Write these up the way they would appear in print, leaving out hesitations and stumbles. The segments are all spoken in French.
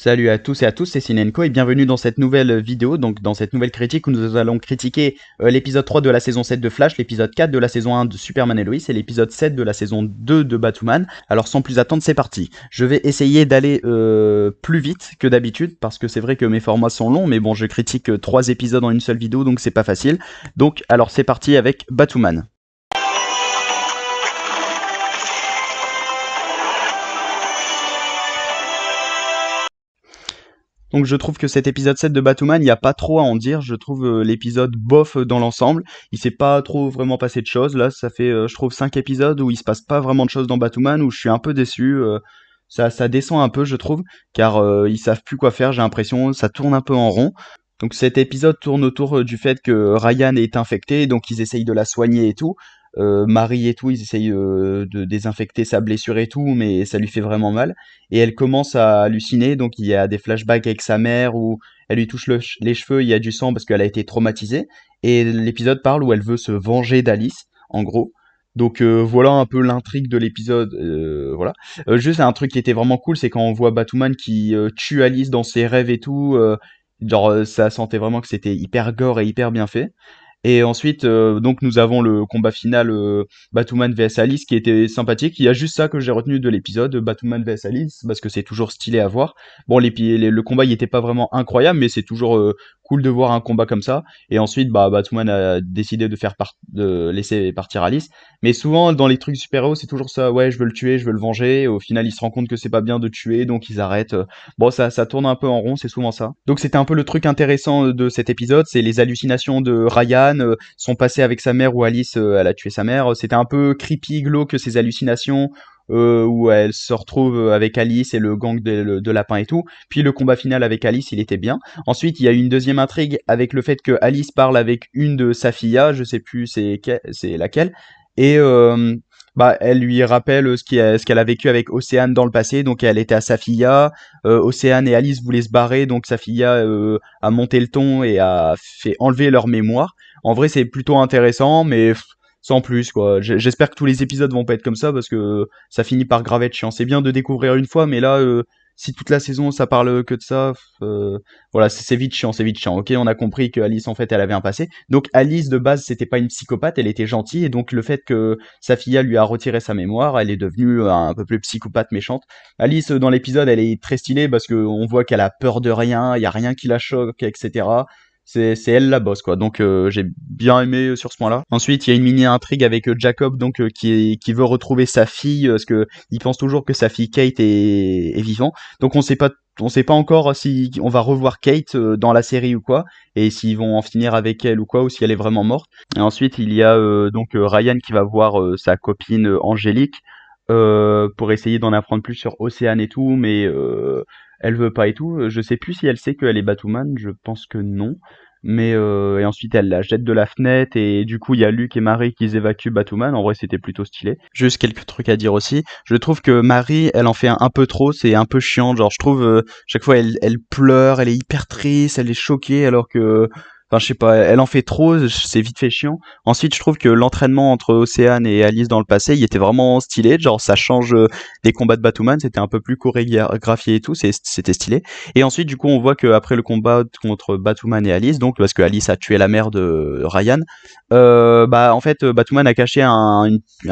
Salut à tous et à tous, c'est Sinenko et bienvenue dans cette nouvelle vidéo, donc dans cette nouvelle critique où nous allons critiquer l'épisode 3 de la saison 7 de Flash, l'épisode 4 de la saison 1 de Superman et Lois et l'épisode 7 de la saison 2 de Batwoman. Alors sans plus attendre, c'est parti. Je vais essayer d'aller plus vite que d'habitude parce que c'est vrai que mes formats sont longs, mais bon, je critique 3 épisodes en une seule vidéo donc c'est pas facile. Donc alors c'est parti avec Batwoman. Donc je trouve que cet épisode 7 de Batwoman, il n'y a pas trop à en dire, je trouve l'épisode bof dans l'ensemble, il s'est pas trop vraiment passé de choses, là ça fait je trouve 5 épisodes où il se passe pas vraiment de choses dans Batwoman, où je suis un peu déçu, ça descend un peu je trouve, car ils savent plus quoi faire, j'ai l'impression, ça tourne un peu en rond. Donc cet épisode tourne autour du fait que Ryan est infecté, donc ils essayent de la soigner et tout. Marie et tout, ils essayent de désinfecter sa blessure et tout, mais ça lui fait vraiment mal. Et elle commence à halluciner, donc il y a des flashbacks avec sa mère où elle lui touche les cheveux, il y a du sang parce qu'elle a été traumatisée. Et l'épisode parle où elle veut se venger d'Alice, en gros. Donc voilà un peu l'intrigue de l'épisode. Voilà. Juste un truc qui était vraiment cool, c'est quand on voit Batwoman qui tue Alice dans ses rêves et tout. Genre ça sentait vraiment que c'était hyper gore et hyper bien fait. Et ensuite, donc nous avons le combat final Batwoman vs Alice qui était sympathique. Il y a juste ça que j'ai retenu de l'épisode, Batwoman vs Alice, parce que c'est toujours stylé à voir. Bon, le combat il était pas vraiment incroyable, mais c'est toujours cool de voir un combat comme ça. Et ensuite, bah, Batwoman a décidé de laisser partir Alice. Mais souvent, dans les trucs super-héros, c'est toujours ça, ouais, je veux le tuer, je veux le venger. Et au final, ils se rendent compte que c'est pas bien de tuer, donc ils arrêtent. Bon, ça tourne un peu en rond, c'est souvent ça. Donc c'était un peu le truc intéressant de cet épisode, c'est les hallucinations de Ryan, son passé avec sa mère où Alice, elle a tué sa mère. C'était un peu creepy, glauque ces hallucinations. Où elle se retrouve avec Alice et le gang de lapins et tout. Puis le combat final avec Alice, il était bien. Ensuite, il y a eu une deuxième intrigue avec le fait que Alice parle avec une de sa filles, je sais plus c'est laquelle. Et bah, elle lui rappelle ce qu'elle a vécu avec Océane dans le passé. Donc elle était à Safia, Océane et Alice voulaient se barrer, donc Safia a monté le ton et a fait enlever leur mémoire. En vrai, c'est plutôt intéressant, mais sans plus quoi. J'espère que tous les épisodes vont pas être comme ça parce que ça finit par grave être chiant. C'est bien de découvrir une fois, mais là, si toute la saison ça parle que de ça, voilà, c'est vite chiant, c'est vite chiant. Ok, on a compris que Alice en fait elle avait un passé. Donc Alice de base c'était pas une psychopathe, elle était gentille et donc le fait que sa fille lui a retiré sa mémoire, elle est devenue un peu plus psychopathe méchante. Alice dans l'épisode elle est très stylée parce qu'on voit qu'elle a peur de rien, il y a rien qui la choque, etc. C'est elle la boss quoi, donc j'ai bien aimé sur ce point là. Ensuite il y a une mini intrigue avec Jacob donc qui veut retrouver sa fille parce que il pense toujours que sa fille Kate est vivante, donc on sait pas encore si on va revoir Kate dans la série ou quoi, et s'ils vont en finir avec elle ou quoi, ou si elle est vraiment morte. Et ensuite il y a donc Ryan qui va voir sa copine Angélique pour essayer d'en apprendre plus sur Océane et tout, mais elle veut pas et tout. Je sais plus si elle sait qu'elle est Batwoman, je pense que non. Mais et ensuite elle la jette de la fenêtre et du coup il y a Luke et Marie qui évacuent Batwoman. En vrai c'était plutôt stylé. Juste quelques trucs à dire aussi. Je trouve que Marie elle en fait un peu trop, c'est un peu chiant. Genre je trouve chaque fois elle pleure, elle est hyper triste, elle est choquée alors que enfin je sais pas, elle en fait trop, c'est vite fait chiant. Ensuite je trouve que l'entraînement entre Océane et Alice dans le passé il était vraiment stylé. Genre ça change des combats de Batwoman, c'était un peu plus chorégraphié et tout, c'était stylé. Et ensuite, du coup, on voit qu'après le combat contre Batwoman et Alice, donc parce que Alice a tué la mère de Ryan, bah en fait, Batwoman a caché un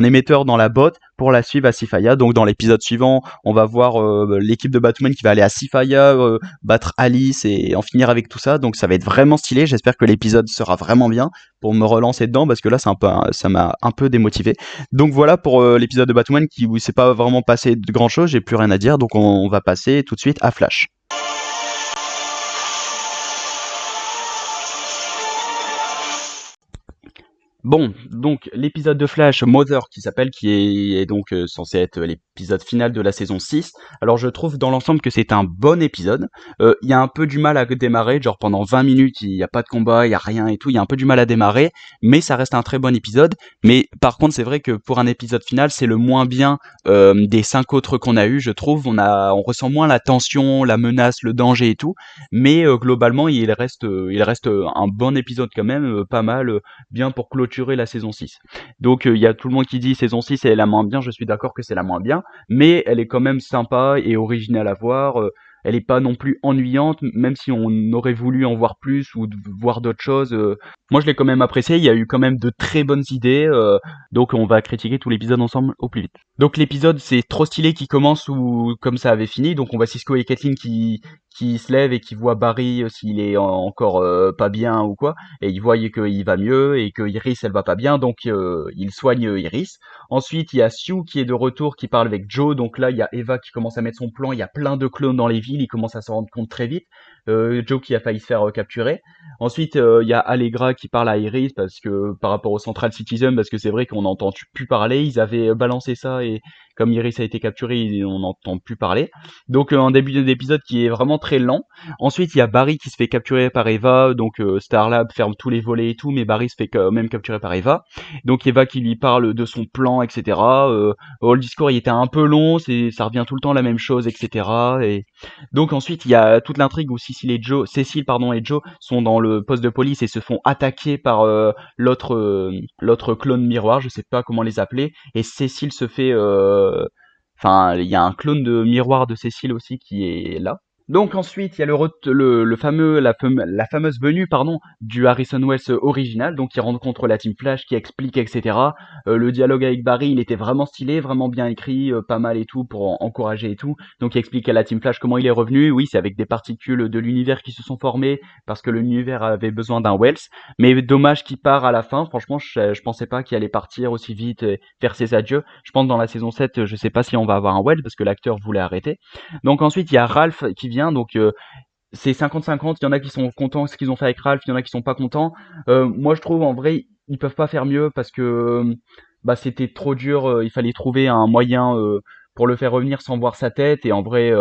émetteur dans la botte pour la suivre à Sifaya. Donc dans l'épisode suivant, on va voir l'équipe de Batwoman qui va aller à Sifaya, battre Alice et en finir avec tout ça. Donc ça va être vraiment stylé. J'espère que l'épisode sera vraiment bien pour me relancer dedans parce que là, ça m'a un peu démotivé. Donc voilà pour l'épisode de Batwoman où il s'est pas vraiment passé de grand chose. J'ai plus rien à dire. Donc on va passer tout de suite à Flash. Bon, donc l'épisode de Flash Mother qui est donc censé être l'épisode final de la saison 6. Alors je trouve dans l'ensemble que c'est un bon épisode. Il y a un peu du mal à démarrer, genre pendant 20 minutes, il y a pas de combat, il y a rien et tout, il y a un peu du mal à démarrer, mais ça reste un très bon épisode. Mais par contre, c'est vrai que pour un épisode final, c'est le moins bien des 5 autres qu'on a eu, je trouve. On ressent moins la tension, la menace, le danger et tout, mais globalement, il reste un bon épisode quand même, pas mal bien pour clôturer la saison 6. Donc il y a tout le monde qui dit saison 6 elle est la moins bien, je suis d'accord que c'est la moins bien, mais elle est quand même sympa et originale à voir. Elle est pas non plus ennuyante, même si on aurait voulu en voir plus ou voir d'autres choses. Moi je l'ai quand même apprécié, il y a eu quand même de très bonnes idées, donc on va critiquer tout l'épisode ensemble au plus vite. Donc l'épisode c'est trop stylé qui commence ou comme ça avait fini, donc on voit Cisco et Kathleen qui se lèvent et qui voient Barry s'il est encore pas bien ou quoi, et ils voient qu'il va mieux et que Iris elle va pas bien, donc ils soignent Iris. Ensuite il y a Sue qui est de retour, qui parle avec Joe, donc là il y a Eva qui commence à mettre son plan, il y a plein de clones dans les villes, il commence à s'en rendre compte très vite. Joe qui a failli se faire capturer. Ensuite il y a Allegra qui parle à Iris parce que par rapport au Central Citizen, parce que c'est vrai qu'on n'entend plus parler, ils avaient balancé ça et comme Iris a été capturé, on n'entend plus parler. Donc un début d'épisode qui est vraiment très lent. Ensuite, il y a Barry qui se fait capturer par Eva, donc Starlab ferme tous les volets et tout, mais Barry se fait quand même capturer par Eva. Donc Eva qui lui parle de son plan, etc. Le discours il était un peu long, ça revient tout le temps la même chose, etc. Et donc ensuite il y a toute l'intrigue où Cécile pardon et Joe sont dans le poste de police et se font attaquer par l'autre clone miroir, je sais pas comment les appeler, et Cécile se fait enfin il y a un clone de miroir de Cécile aussi qui est là. Donc ensuite, il y a la fameuse venue du Harrison Wells original, donc qui rencontre la Team Flash, qui explique, etc. Le dialogue avec Barry, il était vraiment stylé, vraiment bien écrit, pas mal et tout pour encourager et tout. Donc il explique à la Team Flash comment il est revenu. Oui, c'est avec des particules de l'univers qui se sont formées parce que l'univers avait besoin d'un Wells. Mais dommage qu'il part à la fin. Franchement, je pensais pas qu'il allait partir aussi vite et faire ses adieux. Je pense dans la saison 7, je sais pas si on va avoir un Wells parce que l'acteur voulait arrêter. Donc ensuite, il y a Ralph qui vient, donc c'est 50-50, il y en a qui sont contents de ce qu'ils ont fait avec Ralph, il y en a qui sont pas contents. Moi je trouve en vrai, ils peuvent pas faire mieux parce que bah c'était trop dur, il fallait trouver un moyen pour le faire revenir sans voir sa tête et en vrai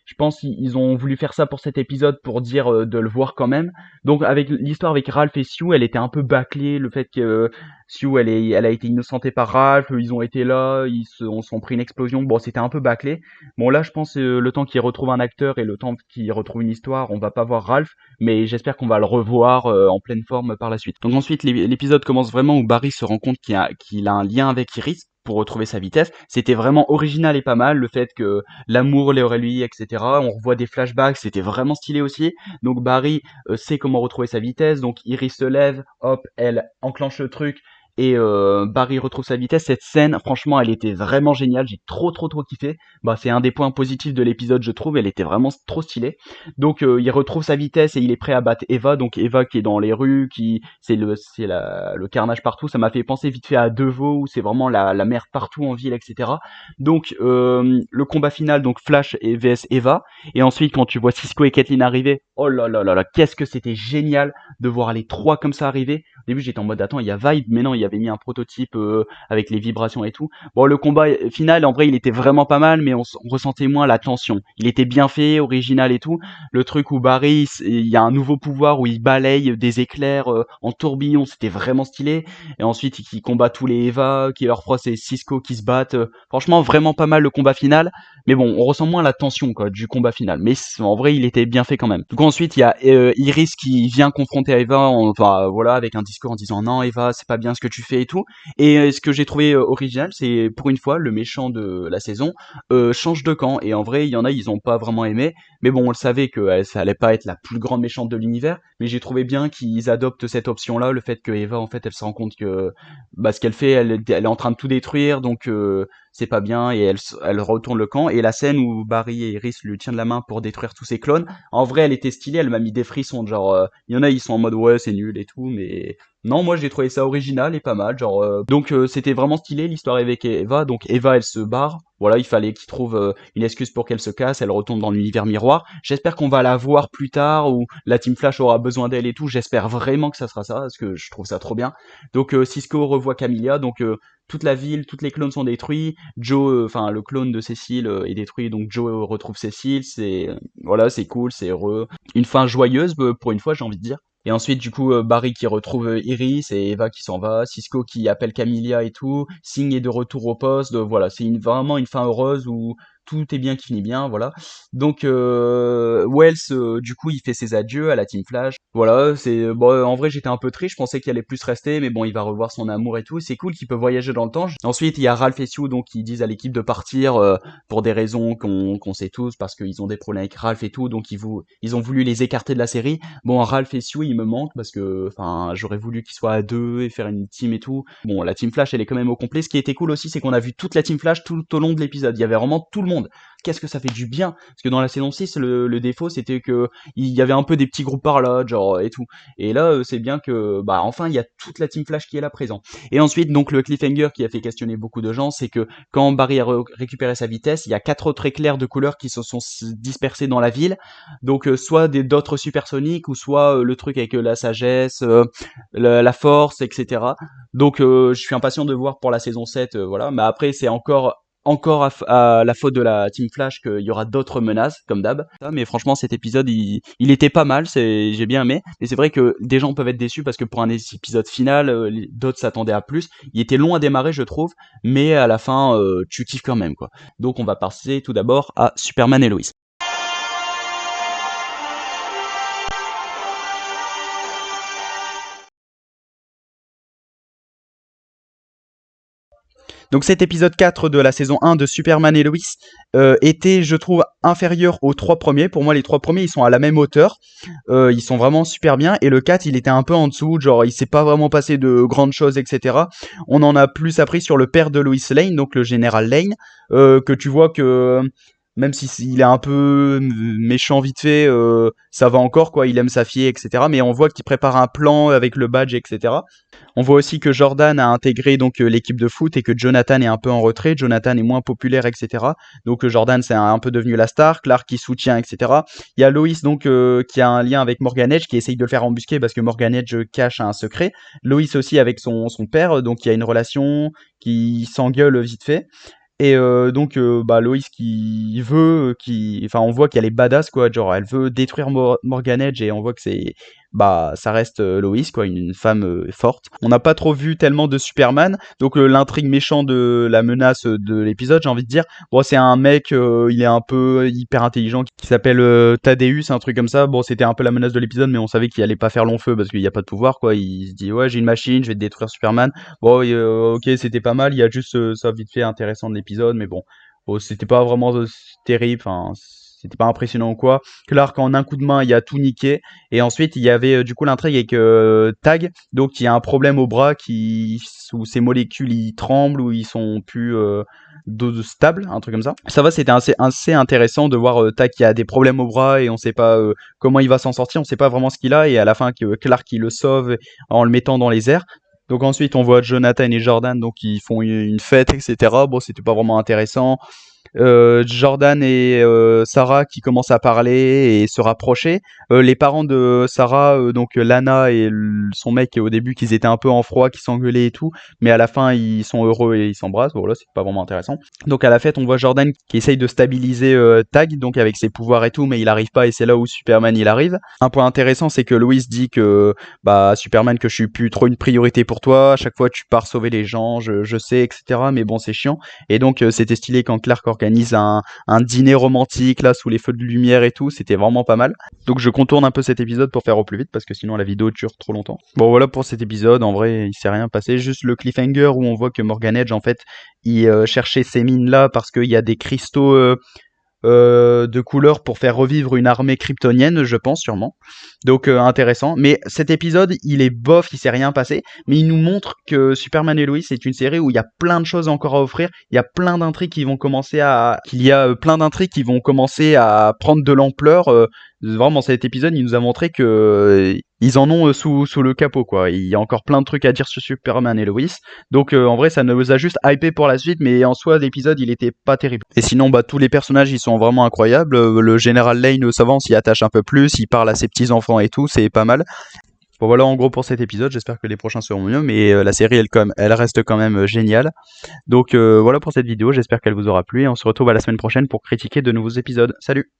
je pense qu'ils ont voulu faire ça pour cet épisode pour dire de le voir quand même. Donc avec l'histoire avec Ralph et Sue, elle était un peu bâclée, le fait que Sue elle a été innocentée par Ralph, ils ont été là, on s'en pris une explosion, bon c'était un peu bâclé. Bon là je pense le temps qu'il retrouve un acteur et le temps qu'il retrouve une histoire, on va pas voir Ralph, mais j'espère qu'on va le revoir en pleine forme par la suite. Donc ensuite l'épisode commence vraiment où Barry se rend compte qu'il a un lien avec Iris pour retrouver sa vitesse. C'était vraiment original et pas mal, le fait que l'amour les aurait liés, etc. On revoit des flashbacks, c'était vraiment stylé aussi. Donc Barry sait comment retrouver sa vitesse, donc Iris se lève, hop, elle enclenche le truc, et Barry retrouve sa vitesse. Cette scène, franchement, elle était vraiment géniale. J'ai trop kiffé. Bah, c'est un des points positifs de l'épisode, je trouve. Elle était vraiment trop stylée. Donc, il retrouve sa vitesse et il est prêt à battre Eva. Donc, Eva qui est dans les rues, le carnage partout. Ça m'a fait penser vite fait à Devo où c'est vraiment la merde partout en ville, etc. Donc, le combat final, donc Flash et vs Eva. Et ensuite, quand tu vois Cisco et Kathleen arriver, oh là là là là, qu'est-ce que c'était génial de voir les trois comme ça arriver. Au début, j'étais en mode attends, il y a Vibe, mais non, il y avait mis un prototype avec les vibrations et tout. Bon, le combat final, en vrai, il était vraiment pas mal, mais on ressentait moins la tension. Il était bien fait, original et tout. Le truc où Barry, il y a un nouveau pouvoir où il balaye des éclairs en tourbillon, c'était vraiment stylé. Et ensuite, il combat tous les Eva, qui leur c'est Cisco qui se battent. Franchement, vraiment pas mal le combat final. Mais bon, on ressent moins la tension quoi du combat final. Mais en vrai, il était bien fait quand même. Donc ensuite, il y a Iris qui vient confronter Eva, enfin voilà, avec un discours en disant non Eva, c'est pas bien ce que tu fais et tout. Et ce que j'ai trouvé original, c'est pour une fois le méchant de la saison change de camp. Et en vrai, il y en a, ils ont pas vraiment aimé. Mais bon, on le savait que ça allait pas être la plus grande méchante de l'univers. Mais j'ai trouvé bien qu'ils adoptent cette option-là, le fait que Eva, en fait, elle se rend compte que bah, ce qu'elle fait, elle est en train de tout détruire, donc c'est pas bien, et elle retourne le camp. Et la scène où Barry et Iris lui tiennent la main pour détruire tous ses clones, en vrai, elle était stylée, elle m'a mis des frissons, genre, il y en a, ils sont en mode ouais, c'est nul et tout, mais Non, moi j'ai trouvé ça original et pas mal, genre donc c'était vraiment stylé l'histoire avec Eva. Donc Eva elle se barre, voilà, il fallait qu'il trouve une excuse pour qu'elle se casse, elle retourne dans l'univers miroir. J'espère qu'on va la voir plus tard ou la Team Flash aura besoin d'elle et tout. J'espère vraiment que ça sera ça parce que je trouve ça trop bien. Donc Cisco revoit Camilla, donc toute la ville, toutes les clones sont détruits. Joe, enfin le clone de Cécile est détruit, donc Joe retrouve Cécile. C'est voilà, c'est cool, c'est heureux, une fin joyeuse pour une fois, j'ai envie de dire. Et ensuite, du coup, Barry qui retrouve Iris et Eva qui s'en va, Cisco qui appelle Camilla et tout, Singh est de retour au poste, voilà, c'est vraiment une fin heureuse où tout est bien qui finit bien, voilà. Donc Wells, du coup, il fait ses adieux à la Team Flash. Voilà, c'est bon, en vrai, j'étais un peu triste, je pensais qu'il allait plus rester, mais bon, il va revoir son amour et tout, c'est cool qu'il peut voyager dans le temps. Ensuite, il y a Ralph et Sue, donc qui disent à l'équipe de partir pour des raisons qu'on sait tous, parce qu'ils ont des problèmes avec Ralph et tout, donc ils ont voulu les écarter de la série. Bon, Ralph et Sue, ils me manquent parce que, enfin, j'aurais voulu qu'ils soient à deux et faire une team et tout. Bon, la Team Flash, elle est quand même au complet. Ce qui était cool aussi, c'est qu'on a vu toute la Team Flash tout au long de l'épisode. Il y avait vraiment tout le monde. Qu'est-ce que ça fait du bien? Parce que dans la saison 6, le défaut, c'était que il y avait un peu des petits groupes par là, genre, et tout. Et là, c'est bien que, bah, enfin, il y a toute la Team Flash qui est là présent. Et ensuite, donc, le cliffhanger qui a fait questionner beaucoup de gens, c'est que quand Barry a récupéré sa vitesse, il y a 4 autres éclairs de couleur qui se sont dispersés dans la ville. Donc soit d'autres supersoniques ou soit le truc avec la sagesse, la force, etc. Donc je suis impatient de voir pour la saison 7, voilà. Mais après c'est encore à la faute de la Team Flash qu'il y aura d'autres menaces, comme d'hab. Mais franchement, cet épisode, il était pas mal, j'ai bien aimé. Mais c'est vrai que des gens peuvent être déçus parce que pour un épisode final, d'autres s'attendaient à plus. Il était long à démarrer, je trouve, mais à la fin, tu kiffes quand même, quoi. Donc on va passer tout d'abord à Superman et Lois. Donc cet épisode 4 de la saison 1 de Superman et Lois était, je trouve, inférieur aux 3 premiers. Pour moi, les 3 premiers, ils sont à la même hauteur. Ils sont vraiment super bien. Et le 4, il était un peu en dessous. Genre, il s'est pas vraiment passé de grandes choses, etc. On en a plus appris sur le père de Lois Lane, donc le général Lane, que tu vois que... Même s'il est un peu méchant vite fait, ça va encore, quoi. Il aime sa fille, etc. Mais on voit qu'il prépare un plan avec le badge, etc. On voit aussi que Jordan a intégré donc l'équipe de foot et que Jonathan est un peu en retrait. Jonathan est moins populaire, etc. Donc Jordan c'est un peu devenu la star. Clark qui soutient, etc. Il y a Lois donc qui a un lien avec Morgan Edge qui essaye de le faire embusquer parce que Morgan Edge cache un secret. Lois aussi avec son père, donc il y a une relation qui s'engueule vite fait. Et donc bah Lois qui veut, enfin on voit qu'elle est badass quoi, genre elle veut détruire Morgan Edge et on voit que c'est bah ça reste Lois quoi, une femme forte. On n'a pas trop vu tellement de Superman, donc l'intrigue méchant de la menace de l'épisode, j'ai envie de dire. Bon c'est un mec, il est un peu hyper intelligent qui s'appelle Thaddeus, un truc comme ça. Bon c'était un peu la menace de l'épisode, mais on savait qu'il allait pas faire long feu parce qu'il n'y a pas de pouvoir quoi. Il se dit ouais j'ai une machine, je vais détruire Superman. Bon, ok, c'était pas mal. Il y a juste ça vite fait intéressant de l'épisode, mais bon, c'était pas vraiment terrible. Enfin, c'était pas impressionnant ou quoi. Clark en un coup de main, il a tout niqué. Et ensuite, il y avait du coup l'intrigue avec Tag, donc il y a un problème au bras où ces molécules ils tremblent ou ils sont plus stables, un truc comme ça. Ça va, c'était assez intéressant de voir Tag qui a des problèmes au bras et on sait pas comment il va s'en sortir, on sait pas vraiment ce qu'il a et à la fin que Clark il le sauve en le mettant dans les airs. Donc ensuite, on voit Jonathan et Jordan, donc ils font une fête, etc. Bon, c'était pas vraiment intéressant. Jordan et Sarah qui commencent à parler et se rapprocher. Les parents de Sarah, donc Lana et son mec, au début, qu'ils étaient un peu en froid, qui s'engueulaient et tout, mais à la fin, ils sont heureux et ils s'embrassent. Voilà, c'est pas vraiment intéressant. Donc à la fête, on voit Jordan qui essaye de stabiliser Tag, donc avec ses pouvoirs et tout, mais il arrive pas et c'est là où Superman il arrive. Un point intéressant, c'est que Lois dit que bah Superman que je suis plus trop une priorité pour toi. À chaque fois, tu pars sauver les gens, je sais, etc. Mais bon, c'est chiant. Et donc c'était stylé quand Clark organise un dîner romantique là sous les feux de lumière et tout, c'était vraiment pas mal. Donc je contourne un peu cet épisode pour faire au plus vite parce que sinon la vidéo dure trop longtemps. Bon voilà pour cet épisode, en vrai il s'est rien passé, juste le cliffhanger où on voit que Morgan Edge en fait il cherchait ces mines là parce qu'il y a des cristaux de couleurs pour faire revivre une armée kryptonienne, je pense sûrement. Donc intéressant. Mais cet épisode, il est bof, il s'est rien passé, mais il nous montre que Superman et Lois est une série où il y a plein de choses encore à offrir. Il y a plein d'intrigues qui vont commencer à, qu'il y a plein d'intrigues qui vont commencer à prendre de l'ampleur. Vraiment, cet épisode, il nous a montré que ils en ont sous le capot, quoi. Il y a encore plein de trucs à dire sur Superman et Lois. Donc en vrai, ça nous a juste hypé pour la suite, mais en soi, l'épisode, il était pas terrible. Et sinon, bah tous les personnages, ils sont vraiment incroyables. Le général Lane, ça va, on s'y attache un peu plus. Il parle à ses petits enfants et tout, c'est pas mal. Bon voilà en gros pour cet épisode, j'espère que les prochains seront mieux, mais la série elle reste quand même géniale. Donc voilà pour cette vidéo, j'espère qu'elle vous aura plu et on se retrouve à la semaine prochaine pour critiquer de nouveaux épisodes. Salut!